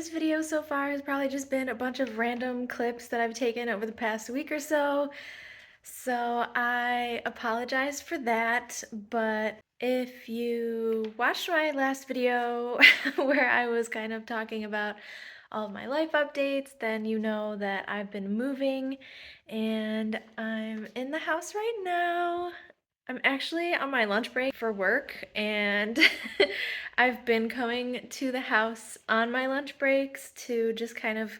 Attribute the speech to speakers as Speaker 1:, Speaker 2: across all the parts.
Speaker 1: this video so far has probably just been a bunch of random clips that I've taken over the past week or so. So I apologize for that, but if you watched my last video where I was kind of talking about all of my life updates, then you know that I've been moving and I'm in the house right now. I'm actually on my lunch break for work, and I've been coming to the house on my lunch breaks to just kind of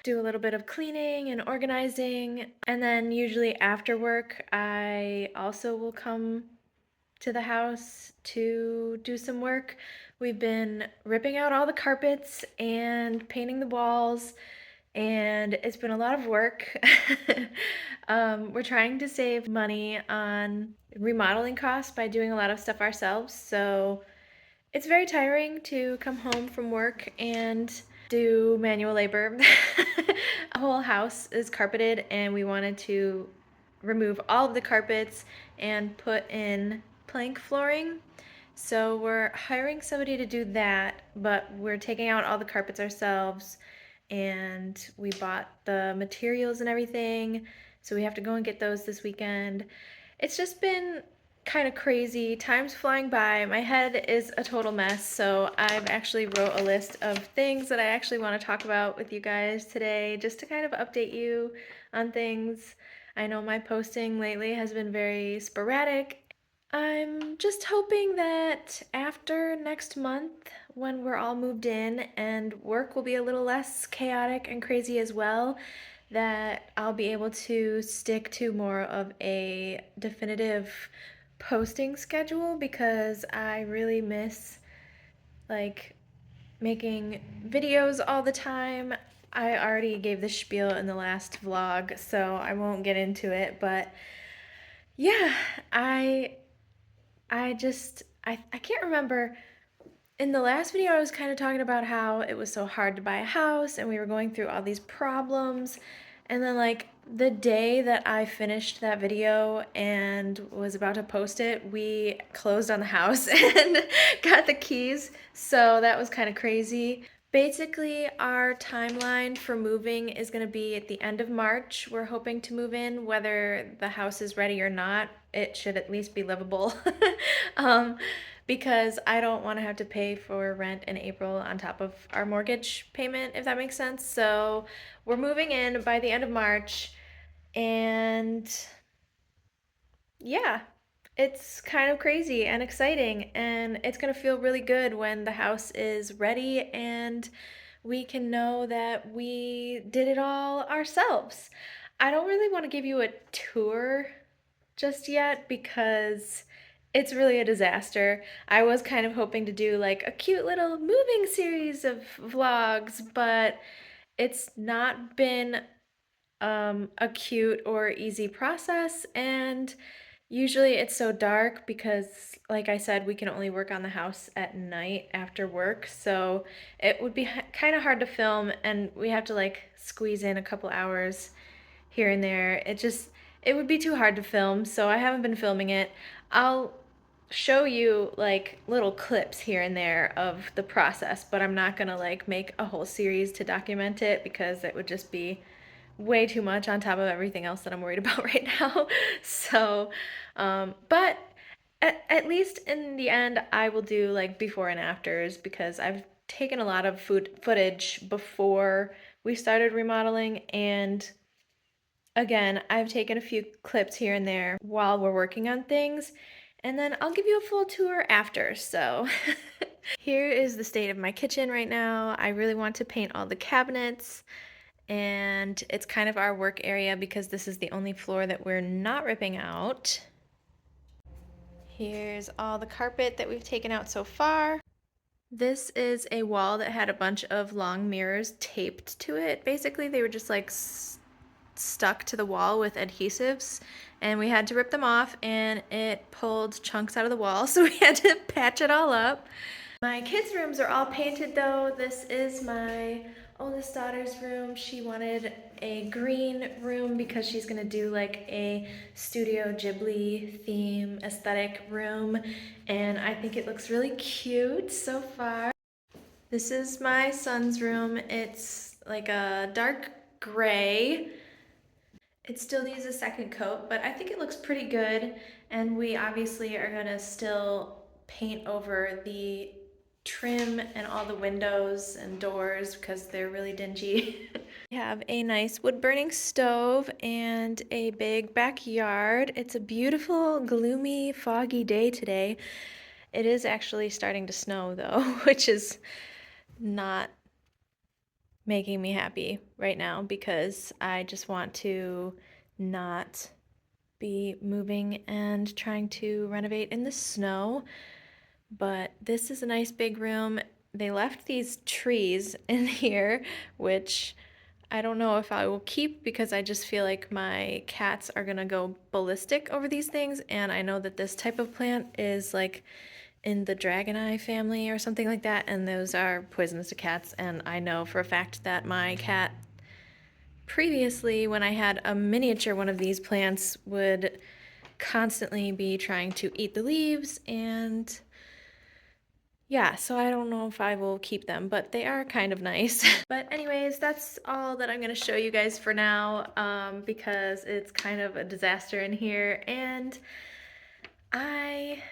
Speaker 1: do a little bit of cleaning and organizing. And then usually after work, I also will come to the house to do some work. We've been ripping out all the carpets and painting the walls, and it's been a lot of work. We're trying to save money on remodeling costs by doing a lot of stuff ourselves, so it's very tiring to come home from work and do manual labor. A whole house is carpeted, and we wanted to remove all of the carpets and put in plank flooring. So we're hiring somebody to do that, but we're taking out all the carpets ourselves, and we bought the materials and everything, so we have to go and get those this weekend. It's just been kind of crazy. Time's flying by. My head is a total mess, so I've actually wrote a list of things that I actually want to talk about with you guys today, just to kind of update you on things. I know my posting lately has been very sporadic. I'm just hoping that after next month, when we're all moved in and work will be a little less chaotic and crazy as well, that I'll be able to stick to more of a definitive posting schedule, because I really miss like making videos all the time. I already gave the spiel in the last vlog, so I won't get into it, but yeah, I can't remember. In the last video, I was kind of talking about how it was so hard to buy a house and we were going through all these problems. And then, like, the day that I finished that video and was about to post it, we closed on the house and got the keys. So that was kind of crazy. Basically, our timeline for moving is going to be at the end of March. We're hoping to move in, whether the house is ready or not. It should at least be livable. um, because I don't want to have to pay for rent in April on top of our mortgage payment, if that makes sense. So we're moving in by the end of March, and yeah, it's kind of crazy and exciting, and it's gonna feel really good when the house is ready and we can know that we did it all ourselves. I don't really want to give you a tour just yet because it's really a disaster. I was kind of hoping to do like a cute little moving series of vlogs, but it's not been a cute or easy process, and usually it's so dark because, like I said, we can only work on the house at night after work, so it would be kind of hard to film, and we have to like squeeze in a couple hours here and there. It would be too hard to film, so I haven't been filming it. I'll show you like little clips here and there of the process, but I'm not gonna like make a whole series to document it because it would just be way too much on top of everything else that I'm worried about right now. So, but at least in the end, I will do like before and afters, because I've taken a lot of footage before we started remodeling, and again, I've taken a few clips here and there while we're working on things, and then I'll give you a full tour after. So here is the state of my kitchen right now. I really want to paint all the cabinets, and it's kind of our work area because this is the only floor that we're not ripping out. Here's all the carpet that we've taken out so far. This is a wall that had a bunch of long mirrors taped to it. Basically, they were just like stuck to the wall with adhesives, and we had to rip them off, and it pulled chunks out of the wall, so we had to patch it all up. My kids' rooms are all painted though. This is my oldest daughter's room. She wanted a green room because she's gonna do like a Studio Ghibli theme aesthetic room, and I think it looks really cute so far. This is my son's room. It's like a dark gray. It still needs a second coat, but I think it looks pretty good. And we obviously are gonna still paint over the trim and all the windows and doors because they're really dingy. We have a nice wood burning stove and a big backyard. It's a beautiful, gloomy, foggy day today. It is actually starting to snow though, which is not making me happy right now because I just want to not be moving and trying to renovate in the snow. But this is a nice big room. They left these trees in here, which I don't know if I will keep because I just feel like my cats are gonna go ballistic over these things. And I know that this type of plant is like in the dragon eye family or something like that, and those are poisonous to cats. And I know for a fact that my cat previously, when I had a miniature one of these plants, would constantly be trying to eat the leaves. And yeah, so I don't know if I will keep them, but they are kind of nice. But anyways, that's all that I'm gonna show you guys for now, because it's kind of a disaster in here, and I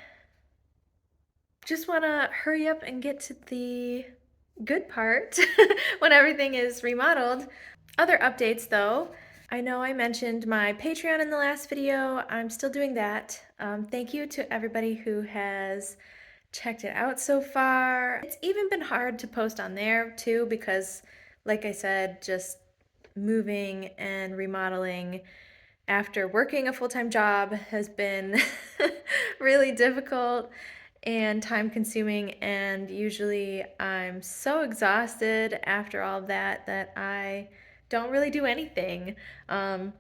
Speaker 1: just wanna hurry up and get to the good part when everything is remodeled. Other updates though, I know I mentioned my Patreon in the last video. I'm still doing that. Thank you to everybody who has checked it out so far. It's even been hard to post on there too because, like I said, just moving and remodeling after working a full-time job has been really difficult and time consuming, and usually I'm so exhausted after all of that that I don't really do anything. Um,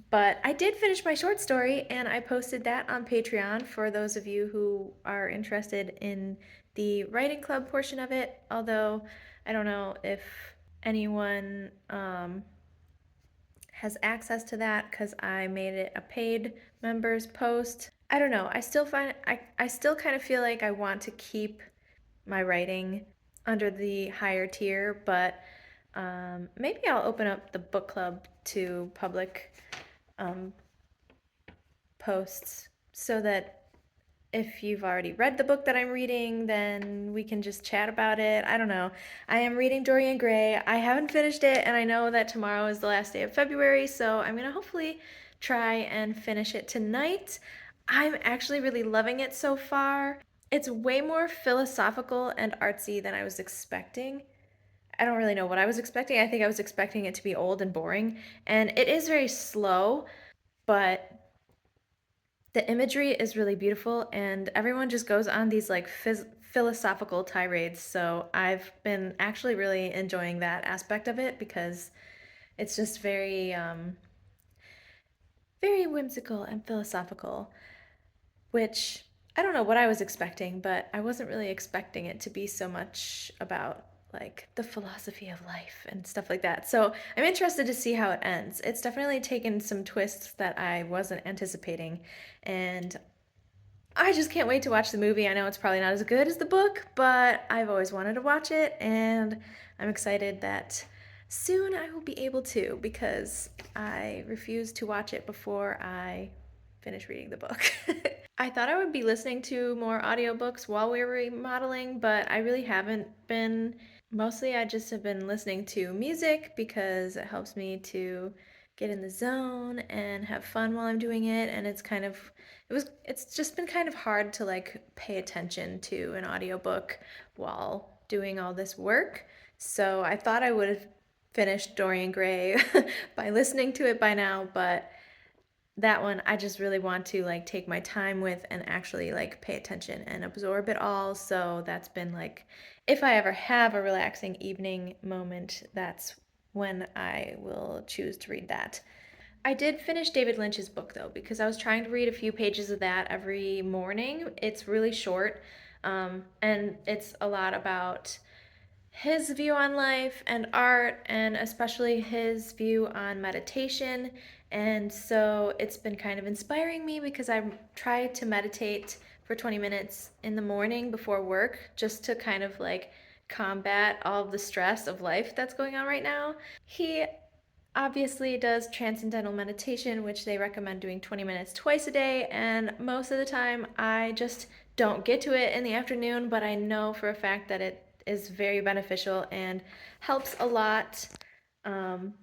Speaker 1: but I did finish my short story and I posted that on Patreon for those of you who are interested in the writing club portion of it. Although I don't know if anyone has access to that because I made it a paid members post. I don't know. I still kind of feel like I want to keep my writing under the higher tier, but maybe I'll open up the book club to public um, posts so that if you've already read the book that I'm reading, then we can just chat about it. I don't know. I am reading Dorian Gray. I haven't finished it, and I know that tomorrow is the last day of February, so I'm gonna hopefully try and finish it tonight. I'm actually really loving it so far. It's way more philosophical and artsy than I was expecting. I don't really know what I was expecting. I think I was expecting it to be old and boring, and it is very slow, but the imagery is really beautiful, and everyone just goes on these like philosophical tirades. So I've been actually really enjoying that aspect of it because it's just very whimsical and philosophical, which I don't know what I was expecting, but I wasn't really expecting it to be so much about like the philosophy of life and stuff like that. So I'm interested to see how it ends. It's definitely taken some twists that I wasn't anticipating, and I just can't wait to watch the movie. I know it's probably not as good as the book, but I've always wanted to watch it, and I'm excited that soon I will be able to because I refuse to watch it before I finish reading the book. I thought I would be listening to more audiobooks while we were remodeling, but I really haven't been. Mostly I just have been listening to music because it helps me to get in the zone and have fun while I'm doing it, and it's just been kind of hard to like pay attention to an audiobook while doing all this work. So I thought I would have finished Dorian Gray by listening to it by now, but that one I just really want to like take my time with and actually like pay attention and absorb it all. So that's been like, if I ever have a relaxing evening moment, that's when I will choose to read that. I did finish David Lynch's book though, because I was trying to read a few pages of that every morning. It's really short, and it's a lot about his view on life and art, and especially his view on meditation. And so it's been kind of inspiring me because I try to meditate for 20 minutes in the morning before work just to kind of like combat all of the stress of life that's going on right now. He obviously does transcendental meditation, which they recommend doing 20 minutes twice a day, and most of the time I just don't get to it in the afternoon, but I know for a fact that it is very beneficial and helps a lot. Um,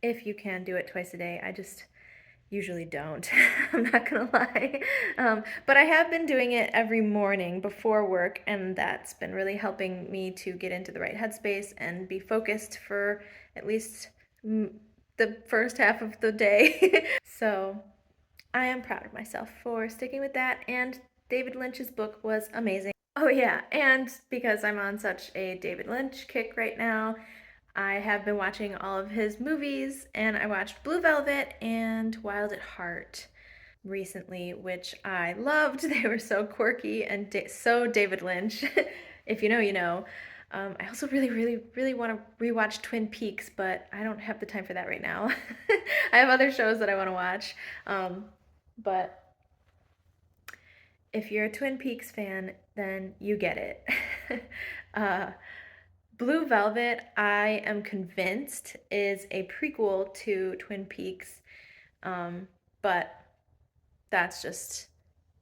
Speaker 1: if you can do it twice a day. I just usually don't. I'm not gonna lie. But I have been doing it every morning before work, and that's been really helping me to get into the right headspace and be focused for at least the first half of the day. So I am proud of myself for sticking with that, and David Lynch's book was amazing. Oh, yeah, and because I'm on such a David Lynch kick right now, I have been watching all of his movies, and I watched Blue Velvet and Wild at Heart recently, which I loved. They were so quirky and so David Lynch. If you know, you know. I also really, really, really want to rewatch Twin Peaks, but I don't have the time for that right now. I have other shows that I want to watch. But if you're a Twin Peaks fan, then you get it. uh, Blue Velvet, I am convinced, is a prequel to Twin Peaks, but that's just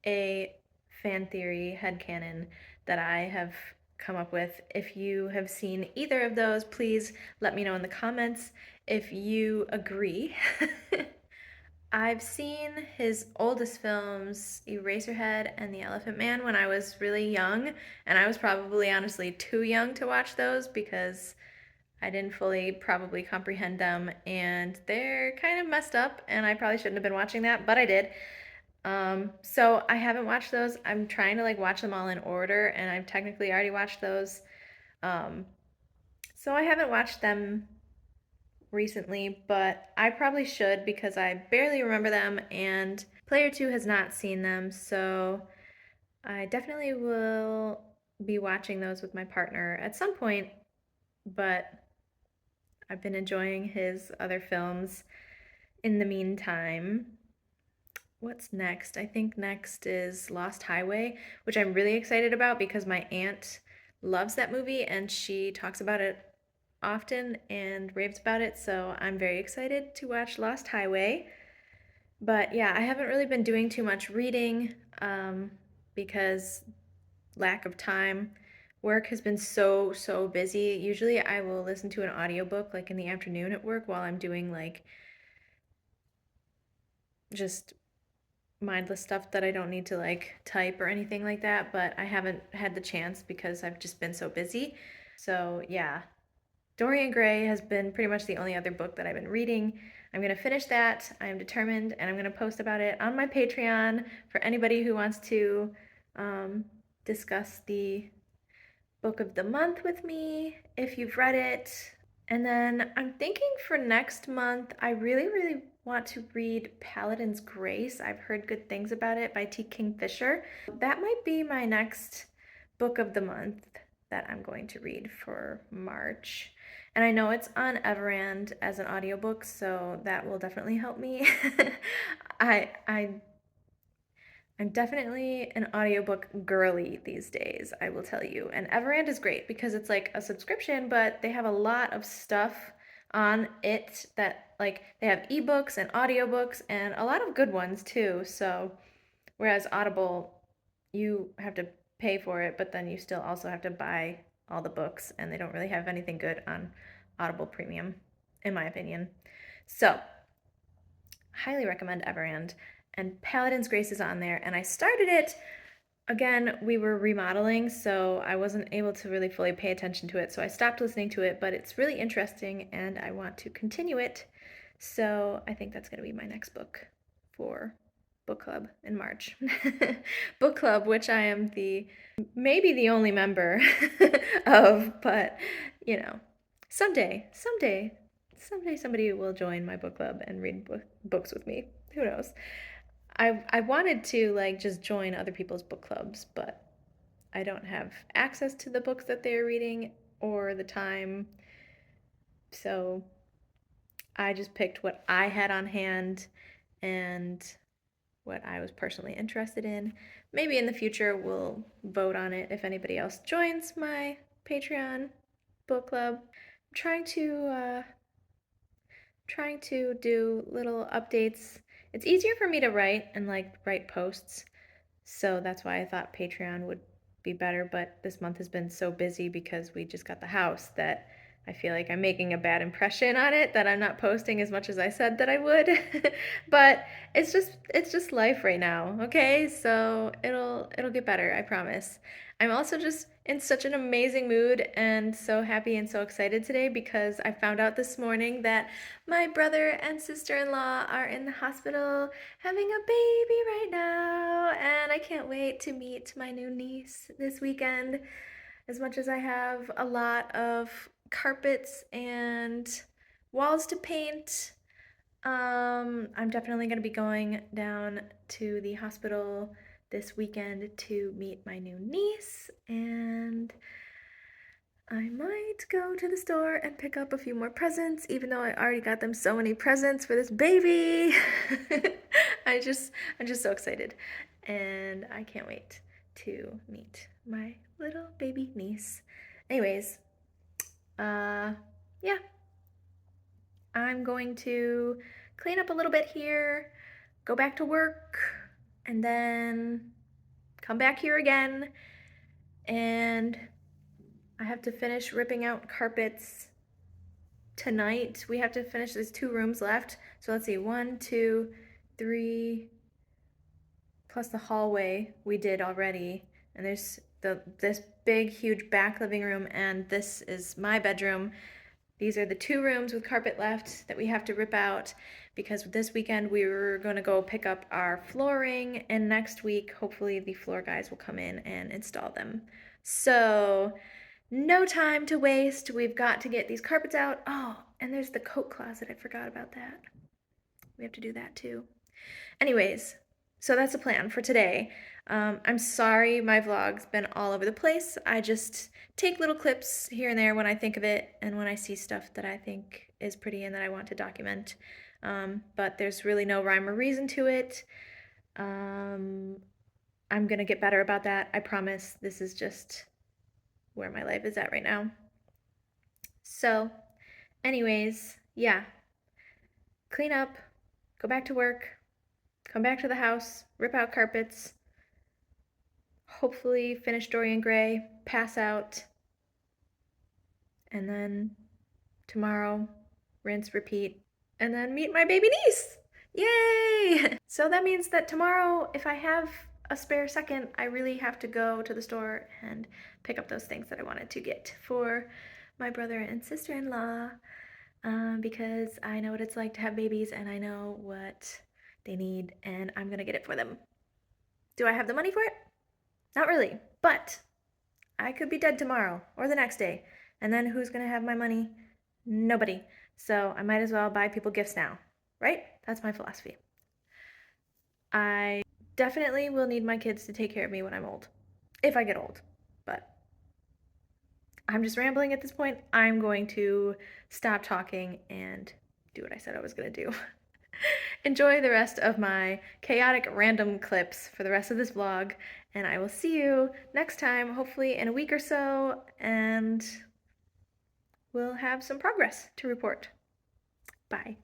Speaker 1: a fan theory headcanon that I have come up with. If you have seen either of those, please let me know in the comments if you agree. I've seen his oldest films, Eraserhead and The Elephant Man, when I was really young, and I was probably honestly too young to watch those because I didn't fully probably comprehend them, and they're kind of messed up, and I probably shouldn't have been watching that, but I did. So I haven't watched those. I'm trying to like watch them all in order, and I've technically already watched those. Um, so I haven't watched them recently, but I probably should because I barely remember them, and Player 2 has not seen them, so I definitely will be watching those with my partner at some point, but I've been enjoying his other films in the meantime. What's next? I think next is Lost Highway, which I'm really excited about because my aunt loves that movie and she talks about it often and raves about it. So I'm very excited to watch Lost Highway. But yeah, I haven't really been doing too much reading because lack of time. Work has been so busy. Usually I will listen to an audiobook like in the afternoon at work while I'm doing like just mindless stuff that I don't need to like type or anything like that, but I haven't had the chance because I've just been so busy. So, yeah. Dorian Gray has been pretty much the only other book that I've been reading. I'm going to finish that. I am determined, and I'm going to post about it on my Patreon for anybody who wants to discuss the book of the month with me if you've read it. And then I'm thinking for next month, I really want to read Paladin's Grace. I've heard good things about it by T. Kingfisher. That might be my next book of the month that I'm going to read for March. And I know it's on Everand as an audiobook, so that will definitely help me. I I'm definitely an audiobook girly these days, I will tell you. And Everand is great because it's like a subscription, but they have a lot of stuff on it that like they have ebooks and audiobooks and a lot of good ones too. So whereas Audible, you have to pay for it, but then you still also have to buy all the books, and they don't really have anything good on Audible Premium, in my opinion. So highly recommend Everand. And Paladin's Grace is on there, and I started it. Again, we were remodeling, so I wasn't able to really fully pay attention to it, so I stopped listening to it, but it's really interesting, and I want to continue it. So I think that's going to be my next book for book club in March. Book club, which I am maybe the only member of, but you know, someday somebody will join my book club and read books with me. Who knows? I wanted to like just join other people's book clubs, but I don't have access to the books that they're reading or the time. So I just picked what I had on hand and what I was personally interested in. Maybe in the future we'll vote on it if anybody else joins my Patreon book club. I'm trying to do little updates. It's easier for me to write and like write posts, so that's why I thought Patreon would be better, but this month has been so busy because we just got the house that I feel like I'm making a bad impression on it, that I'm not posting as much as I said that I would. But it's just life right now, okay? So it'll get better, I promise. I'm also just in such an amazing mood and so happy and so excited today because I found out this morning that my brother and sister-in-law are in the hospital having a baby right now, and I can't wait to meet my new niece this weekend. As much as I have a lot of carpets and walls to paint, I'm definitely going to be going down to the hospital this weekend to meet my new niece, and I might go to the store and pick up a few more presents, even though I already got them so many presents for this baby. I just, I'm just so excited, and I can't wait to meet my little baby niece. Anyways, yeah, I'm going to clean up a little bit here, go back to work, and then come back here again, and I have to finish ripping out carpets tonight. We have to finish, there's 2 rooms left. So let's see, 1, 2, 3, plus the hallway we did already. And there's this big, huge back living room, and this is my bedroom. These are the 2 rooms with carpet left that we have to rip out because this weekend we were going to go pick up our flooring, and next week hopefully the floor guys will come in and install them. So no time to waste. We've got to get these carpets out. Oh, and there's the coat closet. I forgot about that. We have to do that too. Anyways, so that's the plan for today. I'm sorry my vlog's been all over the place. I just take little clips here and there when I think of it and when I see stuff that I think is pretty and that I want to document. But there's really no rhyme or reason to it. I'm gonna get better about that. I promise. This is just where my life is at right now. So, anyways, yeah. Clean up, go back to work, come back to the house, rip out carpets, hopefully finish Dorian Gray, pass out, and then tomorrow, rinse, repeat, and then meet my baby niece. Yay! So that means that tomorrow, if I have a spare second, I really have to go to the store and pick up those things that I wanted to get for my brother and sister-in-law, because I know what it's like to have babies and I know what they need, and I'm gonna get it for them. Do I have the money for it? Not really, but I could be dead tomorrow or the next day, and then who's gonna have my money? Nobody. So I might as well buy people gifts now, right? That's my philosophy. I definitely will need my kids to take care of me when I'm old, if I get old, but I'm just rambling at this point. I'm going to stop talking and do what I said I was gonna do. Enjoy the rest of my chaotic random clips for the rest of this vlog, and I will see you next time, hopefully in a week or so, and we'll have some progress to report. Bye.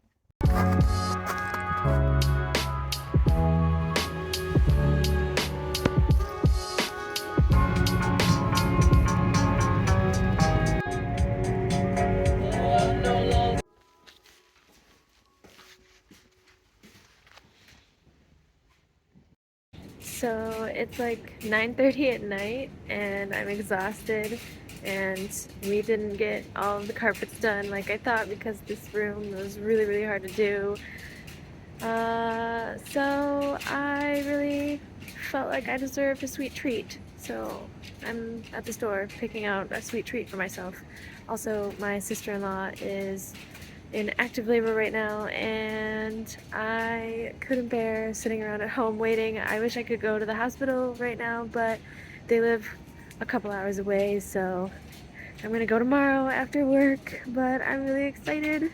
Speaker 1: So it's like 9:30 at night and I'm exhausted, and we didn't get all of the carpets done like I thought because this room was really, really hard to do. So I really felt like I deserved a sweet treat. So I'm at the store picking out a sweet treat for myself. Also, my sister-in-law is in active labor right now, and I couldn't bear sitting around at home waiting. I wish I could go to the hospital right now, but they live a couple hours away, so I'm gonna go tomorrow after work, but I'm really excited.